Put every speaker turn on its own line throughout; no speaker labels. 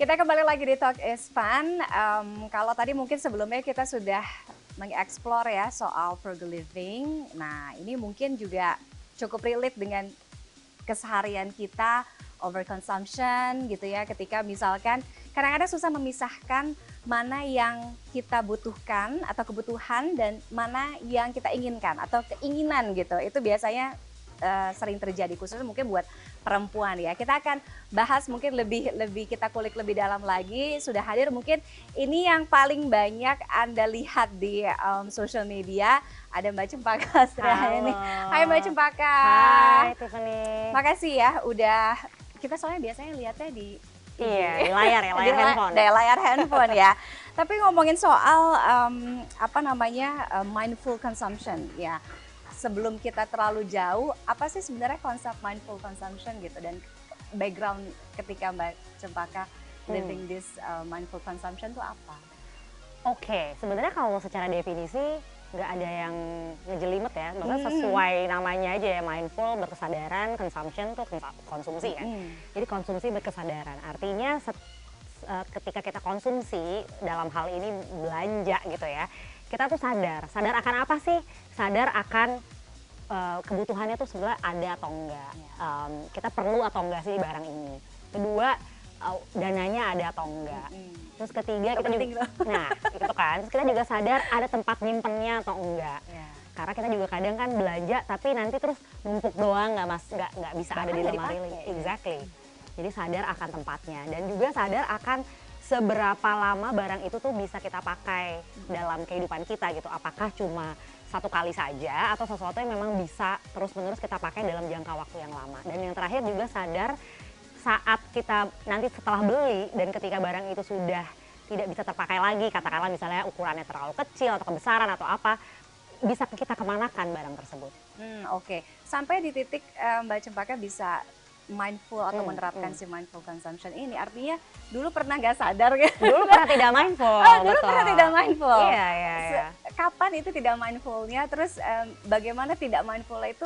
Kita kembali lagi di Talk is Fun. Kalau tadi mungkin sebelumnya kita sudah mengeksplor ya soal frugal living. Nah, ini mungkin juga cukup relate dengan keseharian kita, overconsumption gitu ya. Ketika misalkan kadang-kadang susah memisahkan mana yang kita butuhkan atau kebutuhan dan mana yang kita inginkan atau keinginan gitu. Itu biasanya sering terjadi khususnya mungkin buat perempuan ya. Kita akan bahas mungkin lebih kita kulik lebih dalam lagi. Sudah hadir mungkin ini yang paling banyak Anda lihat di social media, ada Mbak Cempaka Astriani. Hai Mbak Cempaka.
Hai Tiffany.
Makasih ya udah, kita soalnya biasanya lihatnya di
Iya, di layar ya, layar handphone.
Di layar handphone ya. Tapi ngomongin soal mindful consumption ya. Sebelum kita terlalu jauh, apa sih sebenarnya konsep mindful consumption gitu dan background ketika Mbak Cempaka living this mindful consumption itu apa?
Oke, sebenarnya kalau secara definisi nggak ada yang ngejelimet ya, maksudnya sesuai namanya aja ya, mindful berkesadaran, consumption tuh konsumsi kan. Jadi konsumsi berkesadaran, artinya ketika kita konsumsi dalam hal ini belanja gitu ya, kita tuh sadar akan apa sih? Sadar akan kebutuhannya tuh sebenarnya ada atau enggak, kita perlu atau enggak sih barang ini. Kedua, dananya ada atau enggak. Terus ketiga kita juga, nah itu kan, terus kita juga sadar ada tempat nyimpennya atau enggak. Karena kita juga kadang kan belanja tapi nanti terus numpuk doang, nggak bisa ada di lemari. Exactly. Jadi sadar akan tempatnya dan juga sadar akan seberapa lama barang itu tuh bisa kita pakai dalam kehidupan kita gitu. Apakah cuma satu kali saja atau sesuatu yang memang bisa terus-menerus kita pakai dalam jangka waktu yang lama. Dan yang terakhir juga sadar saat kita nanti setelah beli dan ketika barang itu sudah tidak bisa terpakai lagi, katakanlah misalnya ukurannya terlalu kecil atau kebesaran atau apa, bisa kita kemanakan barang tersebut.
Oke. Sampai di titik Mbak Cempaka bisa mindful atau menerapkan si mindful consumption ini, artinya dulu pernah nggak sadar kan?
Dulu pernah tidak mindful.
Dulu
betul.
pernah tidak mindful.
Iya.
Kapan itu tidak mindfulnya? Terus bagaimana tidak mindful itu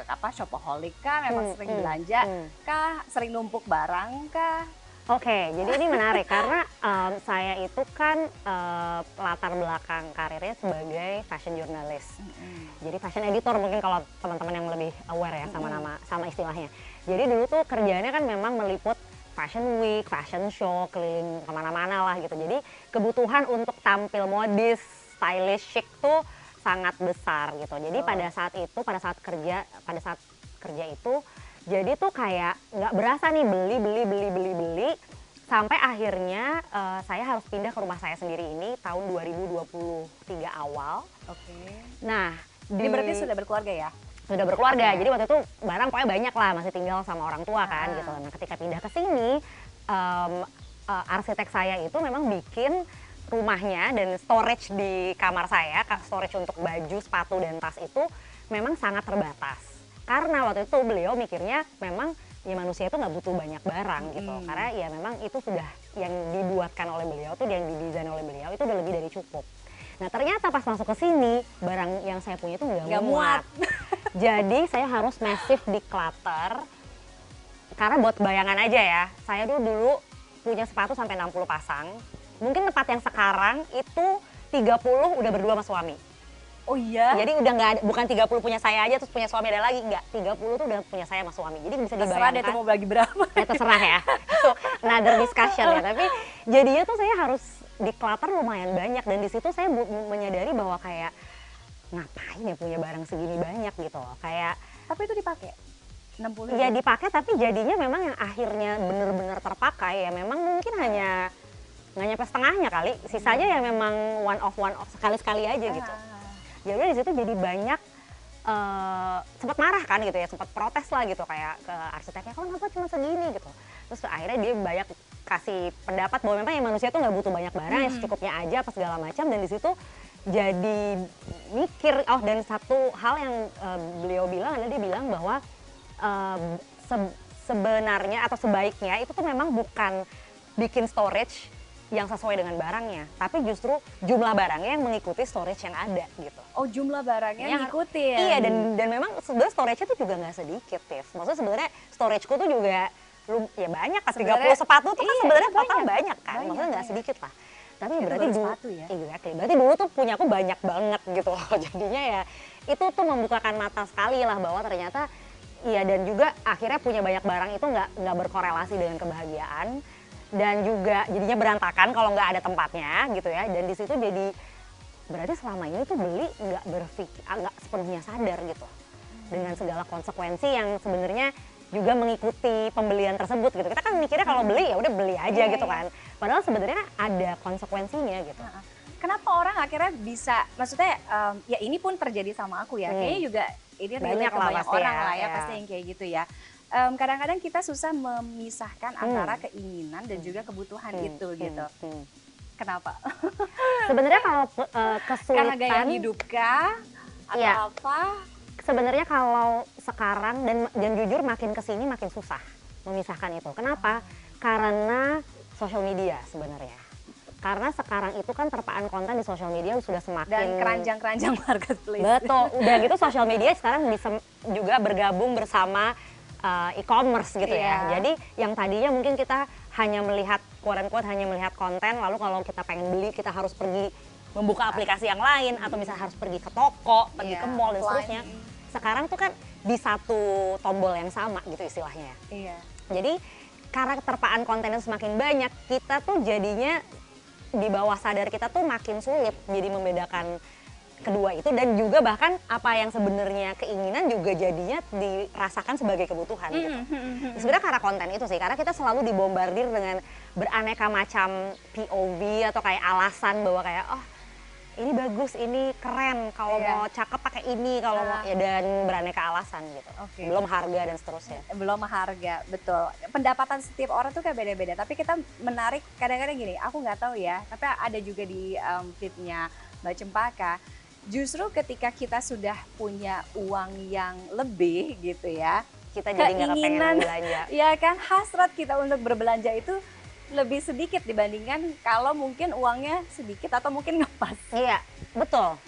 apa, shopaholic kah? Memang sering belanja kah? Sering numpuk barang kah?
Oke, jadi ini menarik karena saya itu kan latar belakang karirnya sebagai fashion journalist. Jadi fashion editor mungkin kalau teman-teman yang lebih aware ya sama istilahnya. Jadi dulu tuh kerjaannya kan memang meliput fashion week, fashion show, keliling kemana-mana lah gitu. Jadi kebutuhan untuk tampil modis, stylish, chic tuh sangat besar gitu. Jadi pada saat kerja itu, jadi tuh kayak nggak berasa nih beli sampai akhirnya saya harus pindah ke rumah saya sendiri ini tahun 2023 awal.
Oke.
Nah,
ini berarti sudah berkeluarga ya?
Sudah berkeluarga, jadi waktu itu barang pokoknya banyak lah, masih tinggal sama orang tua kan gitu. Nah ketika pindah ke sini, arsitek saya itu memang bikin rumahnya dan storage di kamar saya, storage untuk baju, sepatu, dan tas itu memang sangat terbatas. Karena waktu itu beliau mikirnya memang ya manusia itu nggak butuh banyak barang gitu. Karena ya memang itu sudah yang dibuatkan oleh beliau tuh, yang didesain oleh beliau itu udah lebih dari cukup. Nah ternyata pas masuk ke sini, barang yang saya punya itu nggak muat. Jadi saya harus massive declutter. Karena buat bayangan aja ya, saya dulu punya sepatu sampai 60 pasang. Mungkin tempat yang sekarang itu 30 udah berdua sama suami.
Oh iya?
Jadi udah nggak ada, bukan 30 punya saya aja terus punya suami ada lagi, enggak. 30 tuh udah punya saya sama suami. Jadi bisa dibayangkan.
Terserah deh tuh mau bagi berapa.
Ya terserah ya. Itu another discussion ya. Tapi jadinya tuh saya harus declutter lumayan banyak. Dan di situ saya menyadari bahwa kayak ngapain ya punya barang segini banyak gitu loh. Kayak
tapi itu dipakai 60.
Ya dipakai tapi jadinya memang yang akhirnya bener-bener terpakai ya memang mungkin hanya nggak nyampe setengahnya kali. Sisanya ya memang one off sekali-sekali aja gitu. Ya udah di situ jadi banyak sempat marah kan gitu ya, sempat protes lah gitu kayak ke arsiteknya, kok kenapa cuma segini gitu. Terus akhirnya dia banyak kasih pendapat bahwa memang ya manusia tuh nggak butuh banyak barang, ya secukupnya aja apa segala macam. Dan di situ jadi mikir, dan satu hal yang beliau bilang adalah dia bilang bahwa sebenarnya atau sebaiknya itu tuh memang bukan bikin storage yang sesuai dengan barangnya, tapi justru jumlah barangnya yang mengikuti storage yang ada gitu.
Oh, jumlah barangnya ngikutin.
Iya, dan memang sebenarnya storage-nya tuh juga nggak sedikit, Tiff. Maksudnya sebenarnya storage-ku tuh juga ya banyak kan, 30 sepatu tuh kan sebenarnya total banyak kan, maksudnya nggak
banyak.
sedikit lah. Tapi
Itu
berarti
baru
dulu,
sepatu ya?
exactly, berarti dulu tuh punya aku banyak banget gitu loh. Jadinya ya itu tuh membukakan mata sekali lah bahwa ternyata iya, dan juga akhirnya punya banyak barang itu nggak berkorelasi dengan kebahagiaan, dan juga jadinya berantakan kalau nggak ada tempatnya gitu ya. Dan di situ jadi berarti selama ini tuh beli nggak sepenuhnya sadar gitu dengan segala konsekuensi yang sebenarnya juga mengikuti pembelian tersebut gitu. Kita kan mikirnya kalau beli ya udah beli aja gitu kan. Padahal sebenarnya ada konsekuensinya gitu.
Kenapa orang akhirnya bisa, maksudnya ya ini pun terjadi sama aku ya. Kayaknya juga ini relate ke banyak orang lah ya, pasti yang kayak gitu ya. Kadang-kadang kita susah memisahkan antara keinginan dan juga kebutuhan itu gitu. Kenapa?
Sebenarnya kalau kesulitan
Karena gaya hidup kah? Atau apa?
Sebenarnya kalau sekarang dan jujur makin kesini makin susah memisahkan itu. Kenapa? Karena sosial media sebenarnya. Karena sekarang itu kan terpaan konten di sosial media sudah semakin,
dan keranjang-keranjang marketplace.
Betul. Udah gitu sosial media sekarang bisa juga bergabung bersama e-commerce gitu ya. Jadi yang tadinya mungkin kita hanya melihat quote-unquote hanya melihat konten, lalu kalau kita pengen beli kita harus pergi membuka aplikasi yang lain atau misalnya harus pergi ke toko, pergi ke mall dan seterusnya. Sekarang tuh kan di satu tombol yang sama gitu istilahnya. Jadi karena terpaan konten yang semakin banyak, kita tuh jadinya di bawah sadar kita tuh makin sulit jadi membedakan kedua itu, dan juga bahkan apa yang sebenarnya keinginan juga jadinya dirasakan sebagai kebutuhan gitu. Sebenarnya karena konten itu sih, karena kita selalu dibombardir dengan beraneka macam POV atau kayak alasan bahwa kayak oh ini bagus, ini keren, kalau mau cakep pakai ini, kalau mau ya, dan beraneka alasan gitu. Belum harga dan seterusnya.
Belum harga, betul. Pendapatan setiap orang tuh kayak beda-beda. Tapi kita menarik kadang-kadang gini, aku nggak tahu ya, tapi ada juga di feednya Mbak Cempaka. Justru ketika kita sudah punya uang yang lebih gitu ya,
kita jadi nggak kepengen belanja.
Ya kan, hasrat kita untuk berbelanja itu lebih sedikit dibandingkan kalau mungkin uangnya sedikit atau mungkin ngepas.
Iya, betul.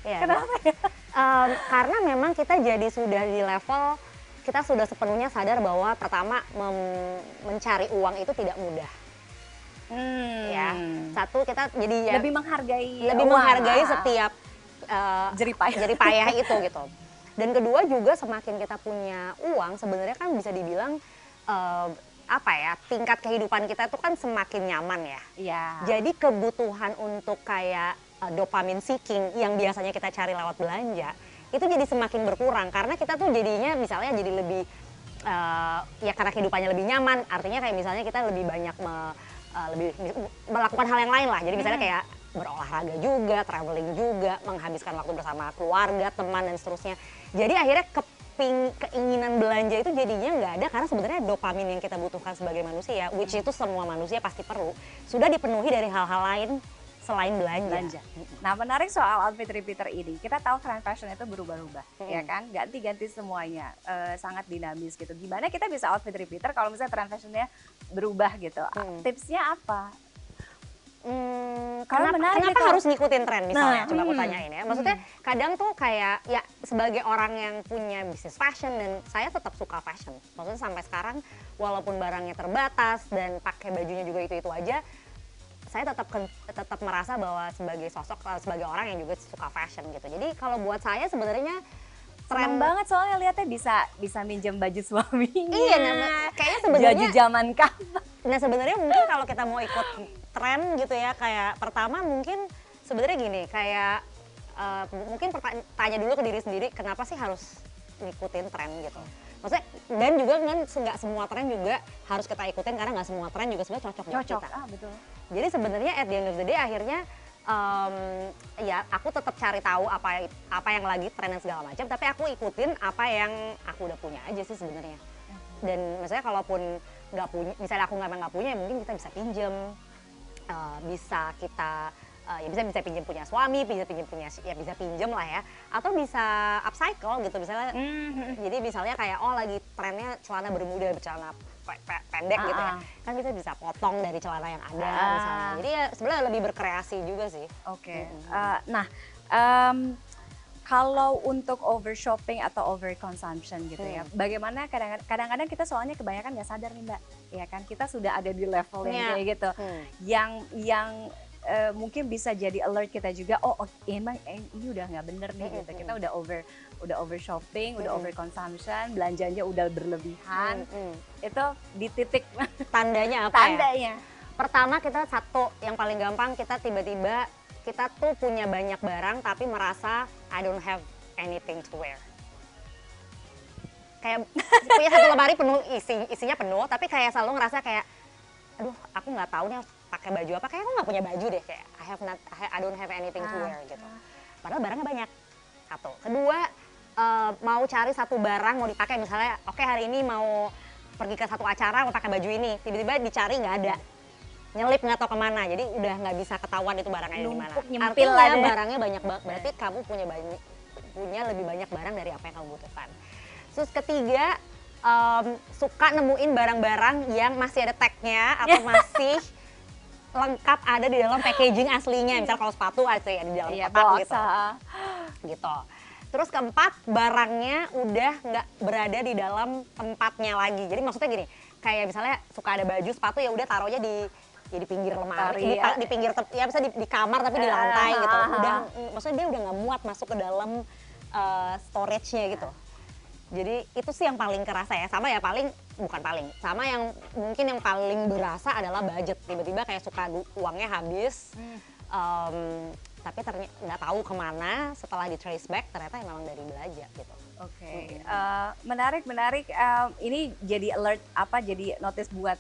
Kenapa ya?
Karena memang kita jadi sudah di level, kita sudah sepenuhnya sadar bahwa pertama mencari uang itu tidak mudah. Ya, satu kita jadi ya
lebih menghargai
setiap jeripayah itu gitu. Dan kedua juga semakin kita punya uang sebenarnya kan bisa dibilang apa ya, tingkat kehidupan kita tuh kan semakin nyaman ya. Jadi kebutuhan untuk kayak dopamine seeking yang biasanya kita cari lewat belanja itu jadi semakin berkurang, karena kita tuh jadinya misalnya jadi lebih ya karena kehidupannya lebih nyaman, artinya kayak misalnya kita lebih banyak lebih melakukan hal yang lain lah. Jadi misalnya kayak berolahraga juga, traveling juga, menghabiskan waktu bersama keluarga, teman dan seterusnya. Jadi akhirnya keinginan belanja itu jadinya nggak ada, karena sebenarnya dopamin yang kita butuhkan sebagai manusia, which itu semua manusia pasti perlu, sudah dipenuhi dari hal-hal lain selain belanja.
Nah, menarik soal outfit repeater ini. Kita tahu tren fashion itu berubah-ubah, ya kan? Ganti-ganti semuanya, sangat dinamis gitu. Gimana kita bisa outfit repeater kalau misalnya tren fashionnya berubah gitu? Tipsnya apa?
Kenapa harus ngikutin tren misalnya? Coba aku tanyain ya. Maksudnya kadang tuh kayak ya sebagai orang yang punya bisnis fashion, dan saya tetap suka fashion. Maksudnya sampai sekarang walaupun barangnya terbatas dan pakai bajunya juga itu aja, saya tetap merasa bahwa sebagai sosok, sebagai orang yang juga suka fashion gitu. Jadi kalau buat saya sebenarnya
seneng banget soalnya lihatnya bisa minjem baju suaminya.
Iya, kayaknya sebenarnya
baju zaman kapan.
Nah sebenarnya mungkin kalau kita mau ikut tren gitu ya, kayak pertama mungkin sebenarnya gini, kayak mungkin tanya dulu ke diri sendiri, kenapa sih harus ngikutin tren gitu. Maksudnya, dan juga kan nggak semua tren juga harus kita ikutin, karena nggak semua tren juga sebenarnya cocok buat kita.
Betul.
Jadi sebenarnya at the end of the day akhirnya ya aku tetap cari tahu apa yang lagi tren dan segala macam, tapi aku ikutin apa yang aku udah punya aja sih sebenarnya. Dan misalnya kalaupun nggak punya, misalnya aku nggak punya, ya mungkin kita bisa pinjem, bisa kita ya bisa pinjem punya suami, bisa pinjem lah ya, atau bisa upcycle gitu misalnya. Jadi misalnya kayak lagi trennya celana bermuda, celana pendek gitu ya, kan kita bisa potong dari celana yang ada misalnya. Jadi ya sebenarnya lebih berkreasi juga sih.
Nah Kalau untuk over shopping atau over consumption gitu ya, bagaimana kadang-kadang kita soalnya kebanyakan nggak sadar nih Mbak, ya kan kita sudah ada di level yang kayak gitu, yang mungkin bisa jadi alert kita juga, oh emang ini udah nggak bener nih gitu, kita udah over shopping, udah over consumption, belanjanya udah berlebihan, itu di titik
Tandanya apa ya?
tandanya.
Pertama kita satu yang paling gampang kita tiba-tiba kita tuh punya banyak barang tapi merasa I don't have anything to wear. Kayak punya satu lemari penuh isinya penuh tapi kayak selalu ngerasa kayak aduh aku nggak tahu nih harus pakai baju apa, kayak aku nggak punya baju deh, kayak I don't have anything to wear gitu. Padahal barangnya banyak. Satu. Kedua mau cari satu barang mau dipakai misalnya oke, hari ini mau pergi ke satu acara mau pakai baju ini, tiba-tiba dicari nggak ada. Nyelip nggak tahu kemana, jadi udah nggak bisa ketahuan itu barangnya di mana. Artinya barangnya banyak banget, berarti kamu punya lebih banyak barang dari apa yang kamu butuhkan. Terus ketiga, suka nemuin barang-barang yang masih ada tagnya atau masih lengkap ada di dalam packaging aslinya. Misal kalau sepatu ada di dalam kotak gitu. Terus keempat, barangnya udah nggak berada di dalam tempatnya lagi. Jadi maksudnya gini, kayak misalnya suka ada baju sepatu ya udah taruhnya di pinggir lemari, di pinggir ya bisa di kamar tapi di lantai gitu. Udah maksudnya dia udah nggak muat masuk ke dalam storage-nya gitu. Jadi itu sih yang paling kerasa ya. Sama ya sama yang mungkin yang paling berasa adalah budget. Tiba-tiba kayak suka uangnya habis. Tapi ternyata nggak tahu kemana, setelah di trace back ternyata memang dari belanja gitu.
Oke. Menarik. Ini jadi alert jadi notice buat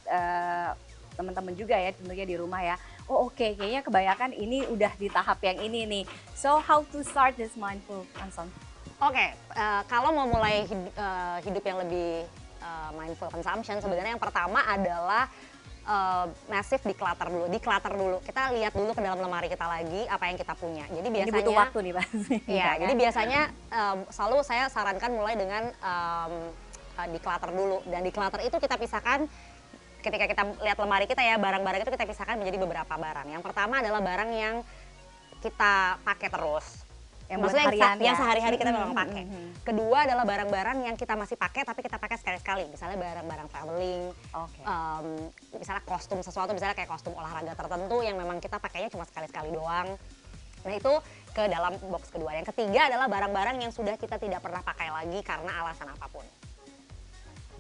teman-teman juga ya tentunya di rumah ya. Oke, kayaknya kebanyakan ini udah di tahap yang ini nih. So how to start this mindful consumption?
Oke, kalau mau mulai hidup yang lebih mindful consumption, sebenarnya yang pertama adalah massive declutter dulu. Kita lihat dulu ke dalam lemari kita lagi apa yang kita punya. Jadi biasanya
ini butuh waktu nih pasti.
Iya, jadi biasanya selalu saya sarankan mulai dengan declutter dulu. Dan declutter itu kita pisahkan ketika kita lihat lemari kita ya, barang-barang itu kita pisahkan menjadi beberapa barang. Yang pertama adalah barang yang kita pakai terus. Maksudnya yang sehari-hari kita memang pakai. Kedua adalah barang-barang yang kita masih pakai tapi kita pakai sekali-sekali. Misalnya barang-barang traveling, misalnya kostum sesuatu, misalnya kayak kostum olahraga tertentu yang memang kita pakainya cuma sekali-sekali doang. Nah itu ke dalam box kedua. Yang ketiga adalah barang-barang yang sudah kita tidak pernah pakai lagi karena alasan apapun.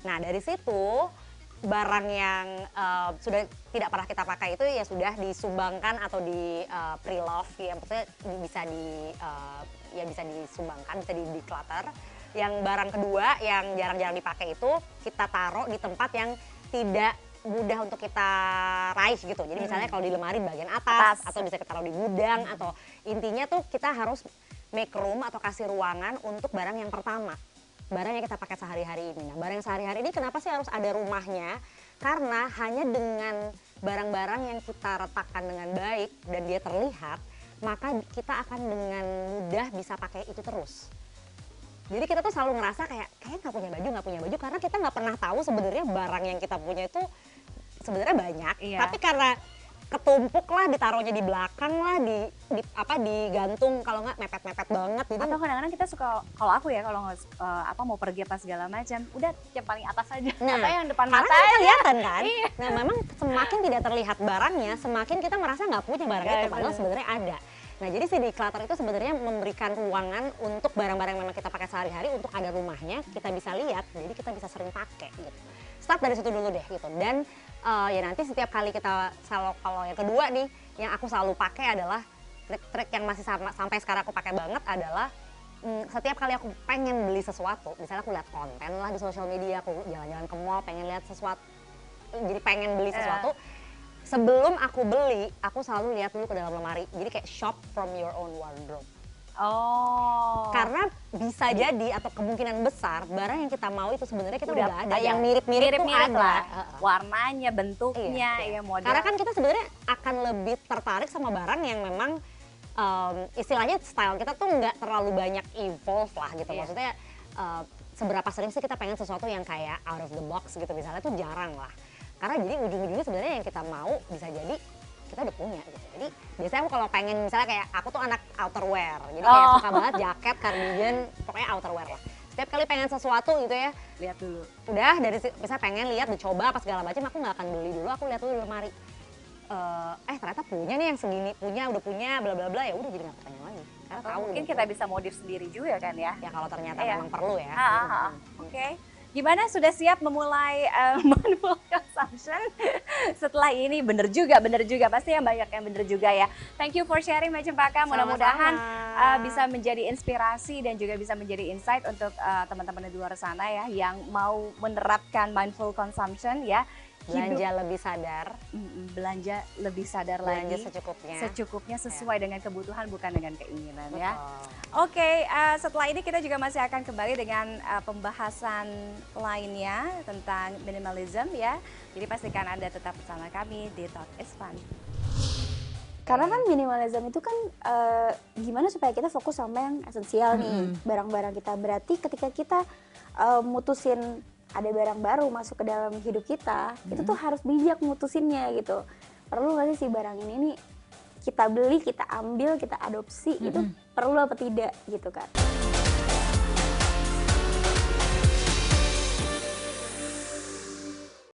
Nah dari situ barang yang sudah tidak pernah kita pakai itu ya sudah disumbangkan atau di pre-love, ya maksudnya bisa disumbangkan, bisa di declutter. Yang barang kedua yang jarang-jarang dipakai itu kita taruh di tempat yang tidak mudah untuk kita raih gitu. Jadi misalnya kalau di lemari bagian atas atau bisa kita taruh di gudang, atau intinya tuh kita harus make room atau kasih ruangan untuk barang yang pertama. Barang yang kita pakai sehari-hari ini. Nah, barang yang sehari-hari ini kenapa sih harus ada rumahnya? Karena hanya dengan barang-barang yang kita letakkan dengan baik dan dia terlihat, maka kita akan dengan mudah bisa pakai itu terus. Jadi kita tuh selalu ngerasa kayak nggak punya baju karena kita nggak pernah tahu sebenarnya barang yang kita punya itu sebenarnya banyak. Tapi karena ketumpuk lah, ditaruhnya di belakang lah, digantung, kalau nggak mepet-mepet banget. Jadi
atau kadang-kadang kita suka, kalau aku ya kalau mau pergi apa segala macam, udah yang paling atas aja, atau yang depan mata aja.
Kelihatan kan? Nah memang semakin tidak terlihat barangnya, semakin kita merasa nggak punya barang itu, padahal sebenarnya ada. Nah jadi si declutter itu sebenarnya memberikan ruangan untuk barang-barang yang memang kita pakai sehari-hari untuk ada rumahnya, kita bisa lihat, jadi kita bisa sering pakai gitu. Start dari situ dulu deh gitu. Dan ya nanti setiap kali kita, kalau yang kedua nih yang aku selalu pakai adalah trik yang masih sampai sekarang aku pakai banget adalah setiap kali aku pengen beli sesuatu, misalnya aku lihat konten lah di sosial media, aku jalan-jalan ke mall pengen lihat sesuatu, jadi pengen beli sesuatu, sebelum aku beli aku selalu lihat dulu ke dalam lemari. Jadi kayak shop from your own wardrobe. Karena bisa jadi atau kemungkinan besar barang yang kita mau itu sebenarnya kita udah ada. Yang mirip-mirip tuh ada.
Warnanya, bentuknya, ya model.
Karena kan kita sebenarnya akan lebih tertarik sama barang yang memang istilahnya style kita tuh nggak terlalu banyak evolve lah gitu. Maksudnya seberapa sering sih kita pengen sesuatu yang kayak out of the box gitu misalnya, tuh jarang lah. Karena jadi ujung-ujungnya sebenarnya yang kita mau bisa jadi kita udah punya gitu. Jadi biasanya aku kalau pengen misalnya kayak aku tuh anak outerwear, jadi kayak suka banget jaket, cardigan, pokoknya outerwear lah. Setiap kali pengen sesuatu gitu ya,
lihat dulu.
Udah dari misalnya pengen lihat, dicoba apa segala macam, aku nggak akan beli dulu, aku lihat dulu di lemari. Ternyata punya nih yang segini, udah punya bla bla bla, ya udah jadi nggak tanya lagi. Karena tahu
mungkin kita bisa modif sendiri juga kan ya.
Ya kalau ternyata memang perlu ya.
Oke. Gimana, sudah siap memulai mindful consumption setelah ini? Bener juga, pasti yang banyak yang bener juga ya. Thank you for sharing Mbak Cempaka, mudah-mudahan bisa menjadi inspirasi dan juga bisa menjadi insight untuk teman-teman di luar sana ya yang mau menerapkan mindful consumption ya.
Belanja lebih sadar,
belanja lebih sadar
belanja
lagi, secukupnya sesuai dengan kebutuhan bukan dengan keinginan. Betul. Ya. Oke, setelah ini kita juga masih akan kembali dengan pembahasan lainnya tentang minimalism ya. Jadi pastikan Anda tetap bersama kami di Talk is Fun.
Karena kan minimalism itu kan gimana supaya kita fokus sama yang esensial nih, barang-barang kita. Berarti ketika kita mutusin ada barang baru masuk ke dalam hidup kita, itu tuh harus bijak mutusinnya gitu. Perlu nggak sih barang ini nih kita beli, kita ambil, kita adopsi, itu perlu apa tidak gitu kan.